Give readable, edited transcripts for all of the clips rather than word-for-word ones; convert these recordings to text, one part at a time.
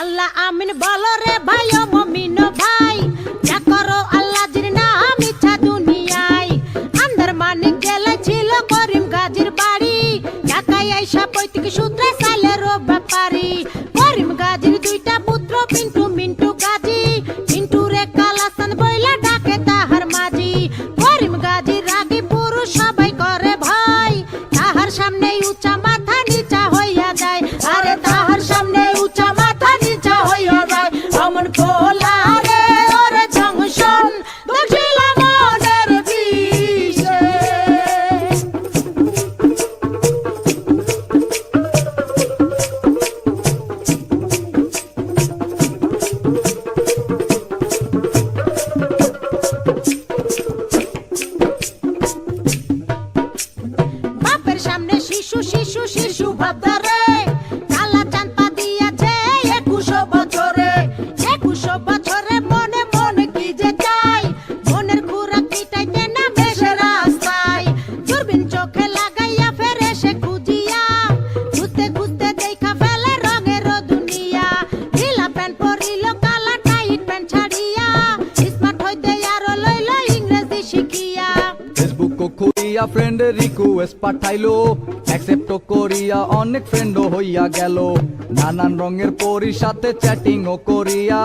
আল্লাহ আমিন বলো রে ভাই ও মমিন ভাই, যা করো আল্লাহ জির নাম ইচ্ছা দুনিয়ায়। আন্দার মানিক জেলায় ছিল করিম গাজীর বাড়ি, ঢাকায় আইসা পৈতৃক সূত্রে সাইলের ব্যাপারী। করিম গাজীর দুইটা পুত্র পিন্টু মিন্টু গাজী, পিন্টু রে কালাসান বইলা ডাকে তাহার মাঝি। করিম গাজীর রাগী পুরুষ সবাই করে ভয়, তাহার সামনে উঁচা মাথা নিচা হইয়া যায়। আরে তাহার সামনে উঁচা মাথা নিচা হইয়া যায়। অমন খোলা রে ওরে জংশন দেখিলাম মনের বিষে। বাপের সামনে শিশু শিশু শিশু ভাবদারে, কালা চাঁদ পা দিয়াছে 21 বছরে। 21 বছরে মনে মনে কি যে চাই, মনের খুরাক মিটাইতে না বেশে রাস্তায়। দূরবীন চোখে লাগাইয়া ফেরে সে খুঁজিয়া, খুঁজতে খুঁজতে দেখা ফেলে রঙের দুনিয়া। ঢিলা প্যান্ট পরিল কালা টাইট প্যান্ট ছাড়িয়া, স্মার্ট হইতে আরো লইল ইংরেজি শিখিয়া। ফেসবুক খুলিয়া ফ্রেন্ডের রিকোয়েস্ট পাঠাইলো, অ্যাকসেপ্ট করিয়া অনেক ফ্রেন্ডও হইয়া গেল। নানান রঙের পরীর সাথে চ্যাটিং ও করিয়া,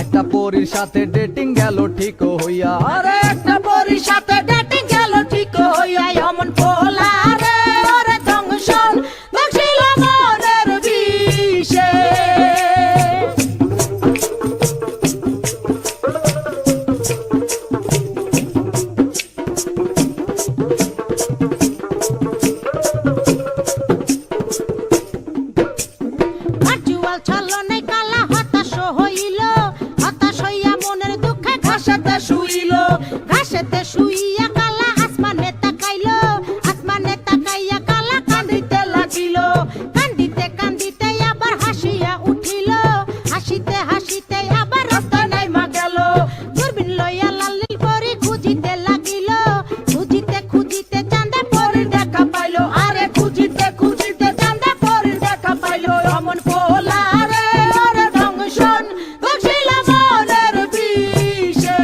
একটা পরীর সাথে ডেটিং গেল ঠিক হইয়া। আরে একটা পরীর সাথে ডেটিং গেল ঠিক হইয়া। অমন পোলা রে ওরে জংশন দেখিলাম মনের বিষে। ভার্চুয়াল ছলনায় কালা হতাশ হইল, হতাশ হইয়া মনের দুঃখে ঘাসেতে শুইল। ঘাসেতে শুইয়া কালা আসমানে তাকাইল, আসমানে তাকাইয়া কালা কান্দিতে লাগিল। কান্দিতে কান্দিতে আবার হাসিয়া উঠিল, হাসিতে হাসিতে আবার রাস্তায় নাইমা গেল। দূরবীন লইয়া লালিল পরি খুঁজিতে লাগিল, খুঁজিতে খুঁজিতে চাঁদে পরির দেখা পাইল। আরে খুঁজিতে খুঁজিতে চাঁদে পরির দেখা পাইল। অমন পোলা রে ওরে জংশন দেখিলাম মনের বিষে।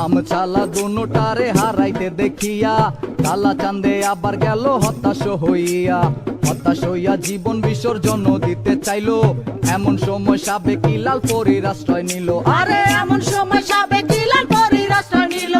আম চালা দুটারে হারাইতে দেখিয়া, কালা চাঁদে আবার গেল হতাশ হইয়া। হতাশ হইয়া জীবন বিসর্জন দিতে চাইলো, এমন সময় সাবেক লাল পরীর আশ্রয় নিল। আরে এমন সময় সাবেক লাল পরীর আশ্রয় নিল।